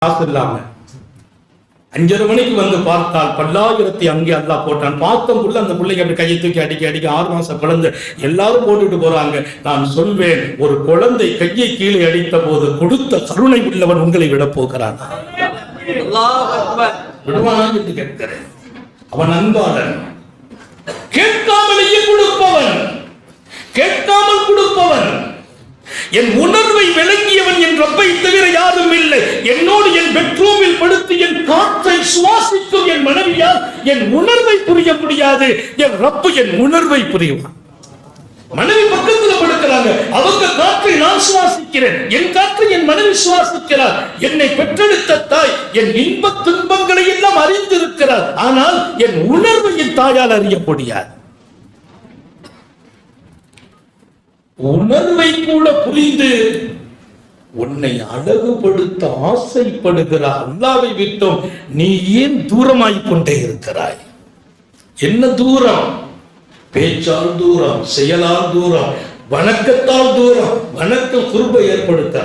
காசு இல்லாம 5:30 மணிக்கு வந்து பார்த்தால் பல்லாயிரத்தை அங்கே அல்லாஹ் போட்டான். பார்த்தவங்க அந்த பிள்ளைக்கு அப்படி கையை தூக்கி அடிக்க 6 மாசம் குழந்தை எல்லாரும் போட்டுட்டு போறாங்க. நான் சொல்வேன், ஒரு குழந்தை கையை கீழே அடித்த போது கொடுத்த கருணை உள்ளவன் உங்களை விட போகிறான். விடுவானான்னு கேட்கிறேன். அவன் அன்பாளன், கேட்காமலேயே கொடுப்பவன், கேட்காமல் கொடுப்பவன், என் உணர்வை விளங்கியவன் என் ரப்பை தவிர யாரும் இல்லை. என்னோடு என் பெட்ரூமில் படுத்து என் காற்றை சுவாசிக்கும் என் மனைவியால் என் உணர்வை புரிய முடியாது. என் ரப்பு என் உணர்வை புரிவான். மனைவி பக்கத்துல படுக்கிறாங்க, அவங்க காற்றை நான் சுவாசிக்கிறேன், என் காற்றை என் மனைவி சுவாசிக்கிறார். என்னை பெற்றெடுத்த தாய் என் இன்ப துன்பங்களை எல்லாம் அறிந்திருக்கிறார். ஆனால் என் உணர்வை என் தாயால் அறிய முடியாது. உணர்வை கூட புரிந்து உன்னை அழகுபடுத்த ஆசைப்படுகிற அல்லாவை விட்டோம் நீ ஏன் தூரமாய் கொண்டே இருக்கிறாய்? என்ன தூரம்? பேச்சால் தூரம், செயலால் தூரம், வணக்கத்தால் தூரம். வணக்கம் குர்பை ஏற்படுத்த,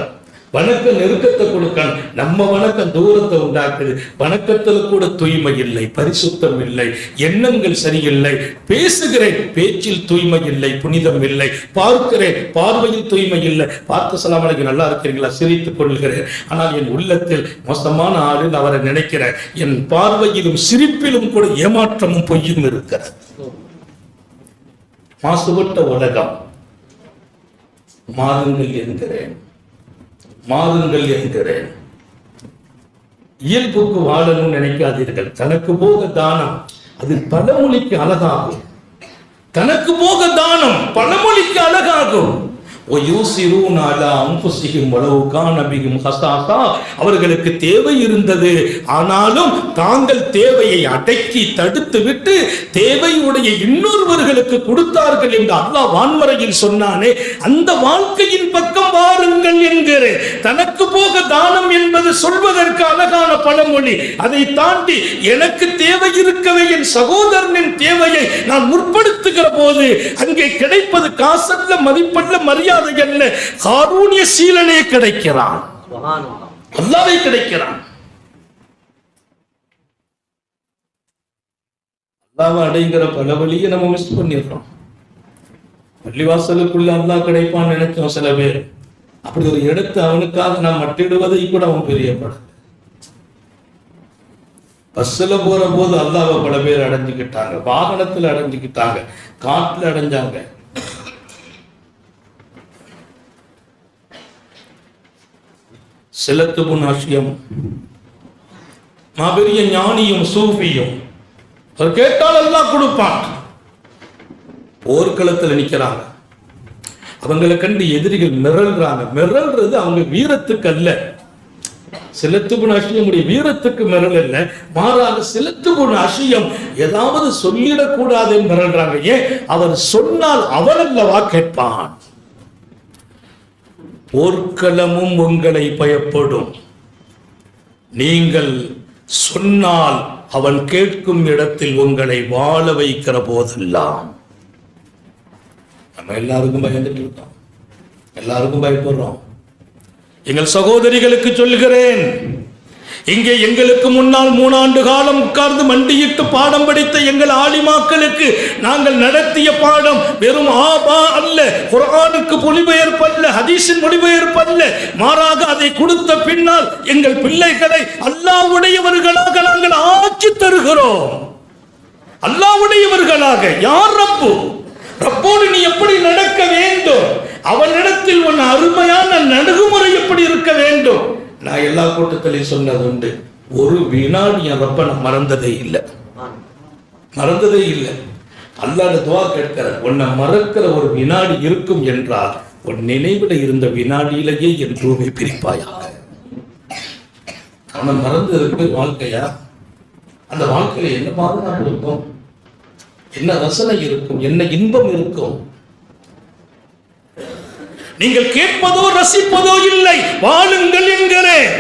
வணக்கம் நெருக்கத்தை கொடுக்க, நம்ம வணக்கம் தூரத்தை உண்டாக்குது. வணக்கத்துல கூட தூய்மை இல்லை, பரிசுத்தம் இல்லை, எண்ணங்கள் சரியில்லை. பேசுகிறேன், பேச்சில் தூய்மை இல்லை, புனிதம் இல்லை. பார்க்கிறேன், பார்வையில் தூய்மை இல்லை. பார்த்து சலாம் அலைக்கும், நல்லா இருக்கிறீங்களா, சிரித்துக் கொள்கிறேன். ஆனால் என் உள்ளத்தில் மோசமான ஆளில் அவரை நினைக்கிறேன். என் பார்வையிலும் சிரிப்பிலும் கூட ஏமாற்றமும் பொய்யும் இருக்கிறது. மாசுபட்ட உலகம். மாறுங்கள் என்கிறேன், மாறுங்கள் என்கிறேன். இயல்புக்கு வாழணும்னு நினைக்காதீர்கள். தனக்கு போக தானம், அது பழமொழிக்கு அழகாகும். தனக்கு போக தானம் பழமொழிக்கு அழகாகும். அவர்களுக்கு தேவை இருந்தது, ஆனாலும் தாங்கள் தேவையை அடக்கி தடுத்து விட்டு தேவையுடைய இன்னொருவர்களுக்கு கொடுத்தார்கள் என்று அல்லாஹ் வான்மறையில் சொன்னானே, அந்த வாழ்க்கையின் பக்கம் வாருங்கள் என்கிற தனக்கு போக தானம் என்பது சொல்வதற்கு அழகான பழமொழி. அதை தாண்டி எனக்கு தேவை இருக்கவே என் சகோதரனின் தேவையை நான் முற்படுத்துகிற போது அங்கே கிடைப்பது காசல்ல, மதிப்பல்ல, மரியாதை அல்ல, காரூணிய சீலனே கிடைக்கிறான், அல்லாஹ்வே கிடைக்கிறான். அல்லாஹ்வை அடைகிற பல வழியை நம்ம மிஸ் பண்ணிடுறோம். பள்ளிவாசலுக்குள்ள அல்லாஹ் கிடைப்பான்னு நினைச்சோம் சில பேர். அப்படி ஒரு இடத்தை அவனுக்காக நாம் மட்டிடுவதை கூட அவன் பிரியப்பட. பஸ்ல போற போது அல்லாஹ்வை பல பேர் அடைஞ்சுக்கிட்டாங்க, வாகனத்துல அடைஞ்சுக்கிட்டாங்க, காட்டுல அடைஞ்சாங்க. சிலத்துபுன் ஆசியம் மாபெரிய ஞானியும் சூஃபியும், அவர் கேட்டால் அல்லாஹ் கொடுப்பான். போர்க்களத்தில் நிற்கிறாங்க, அவங்களை கண்டு எதிரிகள் மிரள்றாங்க. மிரள்றது அவங்க வீரத்துக்கு அல்ல. சிலத்துபுன் அஷியமுடைய வீரத்துக்கு மிரள் அல்ல, மாறாக சிலத்துபுன் அஷியம் ஏதாவது சொல்லிடக்கூடாது மிரள்றாங்க. ஏன்? அவர் சொன்னால் அவன் அல்லவா கேட்பான். போர்க்களமும் உங்களை பயப்படும், நீங்கள் சொன்னால் அவன் கேட்கும் இடத்தில் உங்களை வாழ வைக்கிற போதெல்லாம். நம்ம எல்லாருக்கும் பயந்துட்டு இருக்கோம், எல்லாருக்கும் பயப்படுறோம். எங்கள் சகோதரிகளுக்கு சொல்கிறேன், இங்கே எங்களுக்கு முன்னால் 3 ஆண்டு காலம் உட்கார்ந்து மண்டியிட்டு பாடம் படித்த எங்கள் ஆலிமாக்களுக்கு நாங்கள் நடத்திய பாடம் வெறும் ஆபா அல்ல, குர்ஆனுக்கு மொழிபெயர்ப்பு அல்ல, ஹதீஸின் மொழிபெயர்ப்பு அல்ல. மாறாக அதை கொடுத்த பின்னால் எங்கள் பிள்ளைகளை அல்லாஹ்வுடையவர்களாக நாங்கள் ஆக்கி தருகிறோம். அல்லாஹ்வுடையவர்களாக. யார் ரப்பு? ரப்போடு நீ எப்படி நடக்க வேண்டும், அவனிடத்தில் உன் அருமையான நடுகுமுறை எப்படி இருக்க வேண்டும். நான் எல்லா கூட்டத்திலையும் சொன்னது உண்டு, ஒரு வினாடி என் ரப்ப நான் மறந்ததே இல்லை, மறந்ததே இல்லை. அல்லாஹ் துஆ கேட்கிற, உன்னை மறக்கிற ஒரு வினாடி இருக்கும் என்றால் உன் நினைவில் இருந்த வினாடியிலேயே என் ரூமை பிரிப்பாயாக. அவனை மறந்து இருக்கு வாழ்க்கையா? அந்த வாழ்க்கையில என்ன பாதுகாப்பு இருக்கும், என்ன ரசனை இருக்கும், என்ன இன்பம் இருக்கும்? நீங்கள் கேட்பதோ ரசிப்பதோ இல்லை, வாழுங்கள் என்கிறேன்.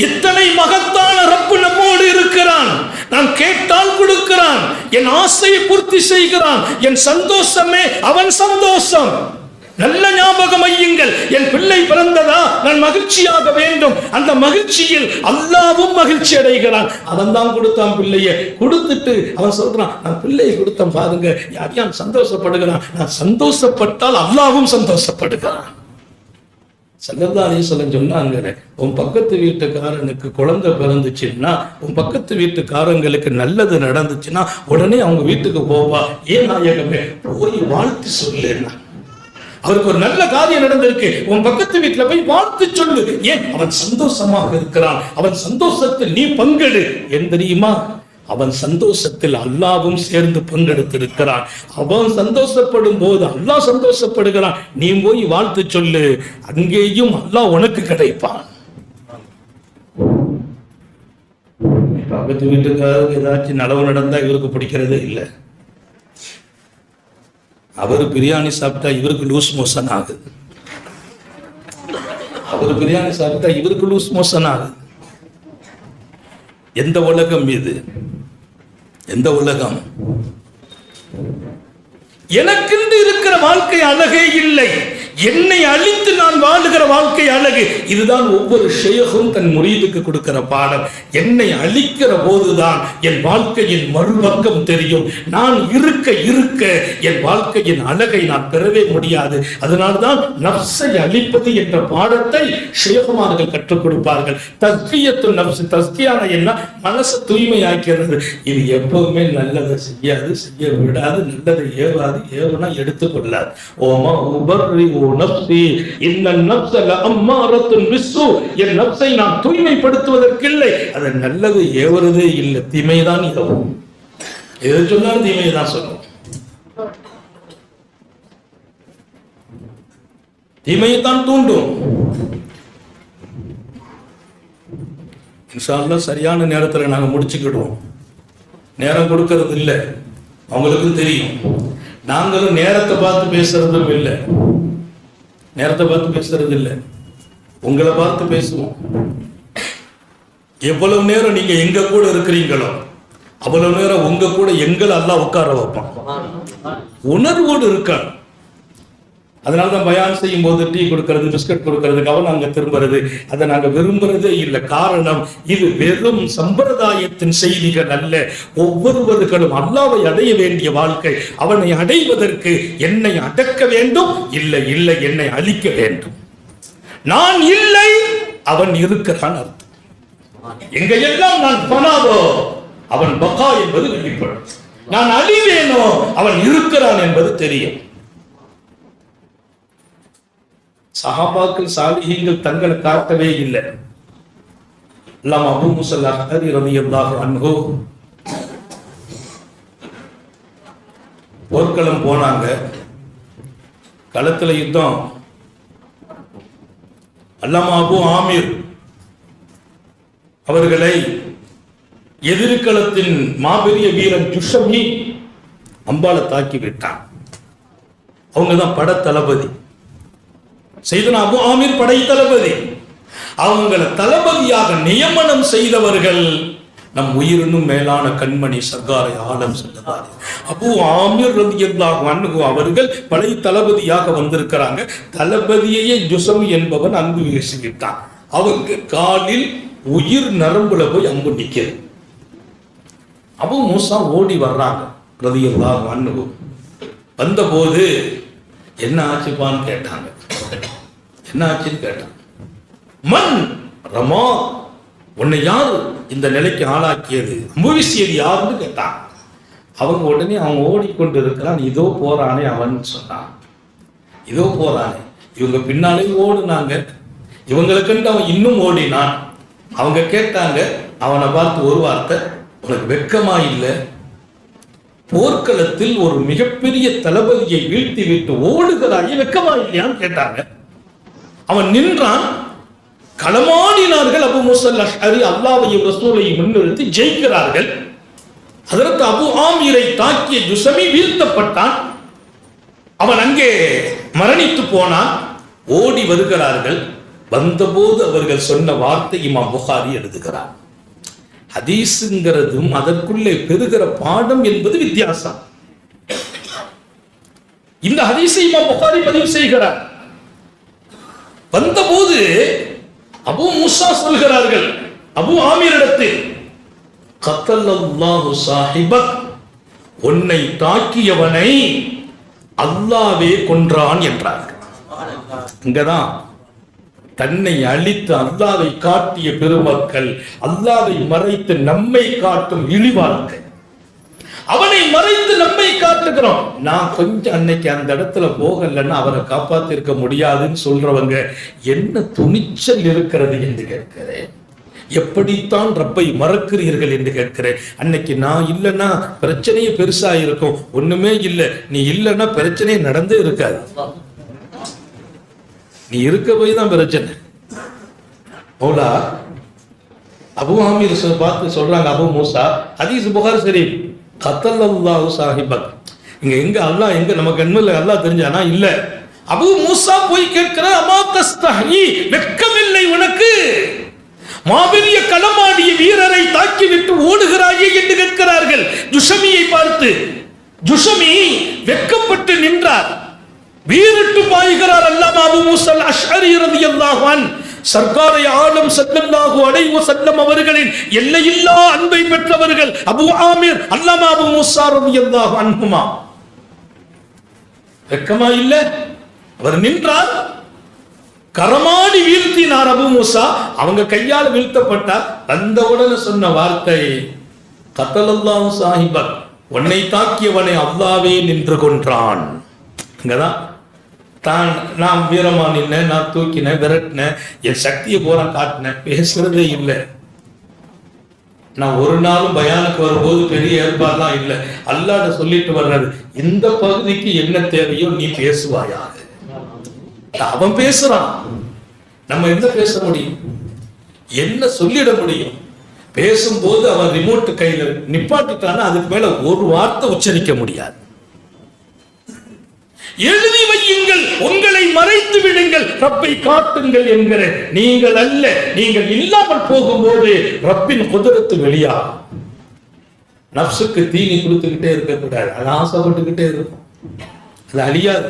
இத்தனை மகத்தான ரப்பு நம்மோடு இருக்கிறான். நான் கேட்டால் கொடுக்கிறான், என் ஆசையை பூர்த்தி செய்கிறான். என் சந்தோஷமே அவன் சந்தோஷம். நல்ல ஞாபகம் வையுங்கள், என் பிள்ளை பிறந்ததா, நான் மகிழ்ச்சியாக வேண்டும். அந்த மகிழ்ச்சியில் அல்லாவும் மகிழ்ச்சி அடைகிறான். அவன் தான் கொடுத்தான் பிள்ளையை. கொடுத்துட்டு அவன் சொல்றான், நான் பிள்ளையை கொடுத்தேன் பாருங்க, யாரையும் சந்தோஷப்படுகிறான். நான் சந்தோஷப்பட்டால் அல்லாவும் சந்தோஷப்படுகிறான். ஸல்லல்லாஹு அலைஹி வஸல்லம் சொன்னாங்க, உன் பக்கத்து வீட்டுக்காரனுக்கு குழந்தை பிறந்துச்சுன்னா, உன் பக்கத்து வீட்டுக்காரங்களுக்கு நல்லது நடந்துச்சுன்னா உடனே அவங்க வீட்டுக்கு போவா. ஏன் நாயகமே, போய் வாழ்த்து சொல்லுன்னா. அவருக்கு ஒரு நல்ல காரியம் நடந்திருக்கு, உன் பக்கத்து வீட்டுல போய் வாழ்த்து சொல்லு. ஏன்? அவன் சந்தோஷமாக இருக்கிறான். அவன் சந்தோஷத்தில் நீ பங்கெடு. ஏன் தெரியுமா? அவன் சந்தோஷத்தில் அல்லாவும் சேர்ந்து பங்கெடுத்திருக்கிறான். அவன் சந்தோஷப்படும் போது அல்லாஹ் சந்தோஷப்படுகிறான். நீ போய் வாழ்த்து சொல்லு, அங்கேயும் அல்லாஹ் உனக்கு கிடைப்பான். பக்கத்து வீட்டுக்காரருக்கு ஏதாச்சும் நலவு நடந்தா இவருக்கு பிடிக்கிறதே இல்லை. அவரு பிரியாணி சாப்பிட்டா இவருக்கு லூஸ் மோஷன் ஆகுது. அவரு பிரியாணி சாப்பிட்டா இவருக்கு லூஸ் மோஷன் ஆகுது. எந்த உலகம் இது? எந்த உலகம்? எனக்கென்று இருக்கிற வாழ்க்கை அழகே இல்லை, என்னை அழித்து நான் வாழுகிற வாழ்க்கை அழகு. இதுதான் ஒவ்வொரு ஷேகும் தன் முரீதுக்கு கொடுக்கிற பாடம். என்னை அழிக்கிற போதுதான் என் வாழ்க்கையின் மறுபக்கம் தெரியும். நான் இருக்க இருக்க என் வாழ்க்கையின் அழகை நான் பெறவே முடியாது. அதனால்தான் நஃப்ஸை அழிப்பது என்ற பாடத்தை ஷேகுமார்கள் கற்றுக் கொடுப்பார்கள். தஸ்கியத்து நஃப்ஸ், தஸ்கியான என்ன? மனசை தூய்மையாக்கிறது. இது எப்பவுமே நல்லதை செய்யாது, செய்ய விடாது, நல்லதை ஏவாது, ஏவனா எடுத்துக்கொள்ளாது. ஓமா உபர்ரி நஃப்ஸி இன்னன் நஃப்ஸ லஅம்மாரத்துன் பிஸ்ஸூ, என் நஃப்ஸை நான் தூய்மைப்படுத்துவதற்கில்லை, அது நல்லது ஏவறதே இல்லை, தீமைதான் ஏவும். எது சொன்னாலும் தீமையை தான் சொல்லும், தீமையைத்தான் தூண்டும். இன்ஷா அல்லாஹ் சரியான நேரத்தில் நாங்கள் முடிச்சுக்கிடுவோம். நேரம் கொடுக்கறது இல்லை, அவங்களுக்கும் தெரியும். நாங்களும் நேரத்தை பார்த்து பேசுறதும் இல்லை, நேரத்தை பார்த்து பேசுறது இல்லை, உங்களை பார்த்து பேசுவோம். எவ்வளவு நேரம் நீங்க எங்க கூட இருக்கிறீங்களோ அவ்வளவு நேரம் உங்க கூட எங்களை அல்லாஹ் உட்கார வைப்பான். உணர்வோடு இருக்கான். அதனாலதான் பயான் செய்யும் போது டீ கொடுக்கறது, பிஸ்கட் கொடுக்கறது, கவனம் அங்க திரும்புறது, அதை நாங்க விரும்புறதே இல்லை. காரணம், இது வெறும் சம்பிரதாயத்தின் செய்திகள் அல்ல. ஒவ்வொருவர்களும் அல்லாஹ்வை அடைய வேண்டிய வாழ்க்கை. அவனை அடைவதற்கு என்னை அடக்க வேண்டும், இல்லை இல்லை என்னை அழிக்க வேண்டும். நான் இல்லை, அவன் இருக்கிறான் அர்த்தம். எங்க எல்லாம் நான் பனாவோ, அவன் பகா என்பது வெளிப்படும். நான் அழிவேனோ, அவன் இருக்கிறான் என்பது தெரியும். சஹாபாக்கள் சாலிஹீன்கள் தங்களை காட்டவே இல்லை. அல்லாம அபூ மூஸா அல்-அஷ்அரி ரலியல்லாஹு அன்ஹு போர்க்களம் போனாங்க. களத்துல யுத்தம். அல்லாமா அபூ ஆமீர் அவர்களை எதிர்களத்தின் மாபெரிய வீரன் ஜுஷமி அம்பால தாக்கி விட்டான். அவங்கதான் பட தளபதி. செய்தனா அபூ ஆமீர் படை தளபதி. அவங்களை தளபதியாக நியமனம் செய்தவர்கள் நம் உயிரினும் மேலான கண்மணி சர்காரை ஆலம் சென்றதார் அபூ ஆமீர் ரலியல்லாஹு அன்ஹு அவர்கள் படை தளபதியாக வந்திருக்கிறாங்க. தளபதியே ஜுஷமி என்பவன் அன்பு வீசிவிட்டான். அவங்க காலில் உயிர் நரம்புல போய் அம்பு நிற்கிறது. அபூ மூஸா ஓடி வர்றாங்க ரலியல்லாஹு அன்ஹு. வந்தபோது என்ன ஆச்சுப்பான்னு கேட்டாங்க. என்ன ஆச்சுன்னு கேட்டான். மண் ரமா, உன்னை யாரு இந்த நிலைக்கு ஆளாக்கியது, அம்பு வீசியது யாருன்னு கேட்டான். அவங்க உடனே அவன் ஓடிக்கொண்டு இருக்கிறான். இதோ போறானே அவன் சொன்னான். இதோ போறானே. இவங்க பின்னாலே ஓடுனாங்க. இவங்களுக்குன்ட்டு அவன் இன்னும் ஓடினான். அவங்க கேட்டாங்க அவனை பார்த்து ஒரு வார்த்தை, உனக்கு வெட்கமா இல்லை? போர்க்களத்தில் ஒரு மிகப்பெரிய தளபதியை வீழ்த்தி விட்டு ஓடுகிறாய், வெட்கமா இல்லையான்னு கேட்டாங்க. அவன் நின்றான். களமாடினார்கள். அபூ மூஸா அல்-அஷ்அரி அல்லாஹ்வையும் ரசூலையும் முன்னிறுத்தி ஜெயிக்கிறார்கள். ஹஜ்ரத் அபூ ஆமீரை தாக்கிய ஜுஷமி வீழ்த்தப்பட்டான். அவன் அங்கே மரணித்து போனான். ஓடி வருகிறார்கள். வந்தபோது அவர்கள் சொன்ன வார்த்தை இமாம் புகாரி எழுதுகிறார். ஹதீஸுங்கிறதும் அதற்குள்ளே பெறுகிற பாடம் என்பது வித்தியாசம். இந்த ஹதீஸை இமாம் புகாரி பதிவு செய்கிறார். வந்தபோது அபூ மூசா சொல்கிறார்கள் அபூ ஆமீரிடத்தில், கத்தல்லல்லாஹு சாஹிபக், உன்னை தாக்கியவனை அல்லாஹ்வே கொன்றான் என்றார். இங்கதான் தன்னை அழித்து அல்லாஹ்வை காட்டிய பெருமக்கள், அல்லாஹ்வை மறைத்து நம்மை காட்டும் இழிவார்கள். அவனை மறைத்து நம்மை காட்டுகிறோம். நான் கொஞ்சம் அன்னைக்கு அந்த இடத்துல போகலன்னா அவரை காப்பாத்தி இருக்க முடியாதுன்னு சொல்றவங்க என்ன துணிச்சல் இருக்கிறது என்று கேட்கிறேன். எப்படித்தான் ரப்பை மறக்கிறீர்கள் என்று கேட்கிறேன். அன்னைக்கு நான் இல்லைன்னா பிரச்சனையே பெருசா இருக்கும். ஒண்ணுமே இல்லை, நீ இல்லைன்னா பிரச்சனையே நடந்தே இருக்காது. நீ இருக்க போய் தான் பிரச்சனை. மௌலா அபூ ஆமீர் பார்த்து சொல்றாங்க, அபூ மூசா, ஹதீஸ் புகாரி ஷரீஃப், கத்தல்லல்லாஹு சாஹிபக். இங்க எங்க அல்லாஹ் எங்க நமக்கு கண்ணுல அல்லாஹ் தெரிஞ்சானா? இல்ல. அபூ மூசா போய் கேட்கிற, அமா தஸ்தஹி, வெட்கமில்லை உனக்கு? மாபெரிய களமாடிய வீரரை தாக்கிவிட்டு ஓடுகிறாயே என்று கேட்கிறார்கள் ஜுஷமியை பார்த்து. ஜுஷமி வெட்கப்பட்டு நின்றார், வீரிட்டு பாய்கிறார். அல்லாமா அபூ மூஸா அல்-அஷ்அரி ரலியல்லாஹு அன்ஹு, சர்க்காரை ஆலம் ஸல்லல்லாஹு அலைஹி வஸல்லம் அவர்களின் எல்லையில்லா அன்பை பெற்றவர்கள் Abu Amir, Allama Abu Musa ரலியல்லாஹு அன்ஹுமா. வெட்கமா இல்ல? அவர் நின்றார், கரமாடி வீழ்த்தினார் அபூ மூஸா. அவங்க கையால் வீழ்த்தப்பட்டார். அந்த உடனே சொன்ன வார்த்தை, கத்தலல்லாஹு சாஹிபக், உன்னை தாக்கியவனை அல்லாஹ்வே நின்று கொன்றான். இங்கதான் நான் வீரமா நின்னேன், நான் தூக்கினேன், விரட்டினேன், என் சக்தியை பூரா காட்டினேன், பேசுறதே இல்லை. நான் ஒரு நாளும் பயானுக்கு வரும்போது பெரிய ஏற்பாடுலாம் இல்லை. அல்லாஹ்ட்ட சொல்லிட்டு வர்றது, இந்த பகுதிக்கு என்ன தேவையோ நீ பேசுவாயாக. அவன் பேசுறான், நம்ம என்ன பேச முடியும்? என்ன சொல்லிட முடியும்? பேசும்போது அவன் ரிமோட் கையில நிப்பாட்டிட்டானா அதுக்கு மேல ஒரு வார்த்தை உச்சரிக்க முடியாது. எழுதி வையுங்கள், உங்களை மறைத்து விடுங்கள், ரப்பை காட்டுங்கள் என்கிற நீங்கள் அல்ல. நீங்கள் இல்லாமல் போகும்போது ரப்பின் குதிரத்து வெளியாகும். நப்சுக்கு தீனி கொடுத்துக்கிட்டே இருக்க கூடாது. அது ஆசைப்பட்டுக்கிட்டே இருக்கும், அது அழியாது.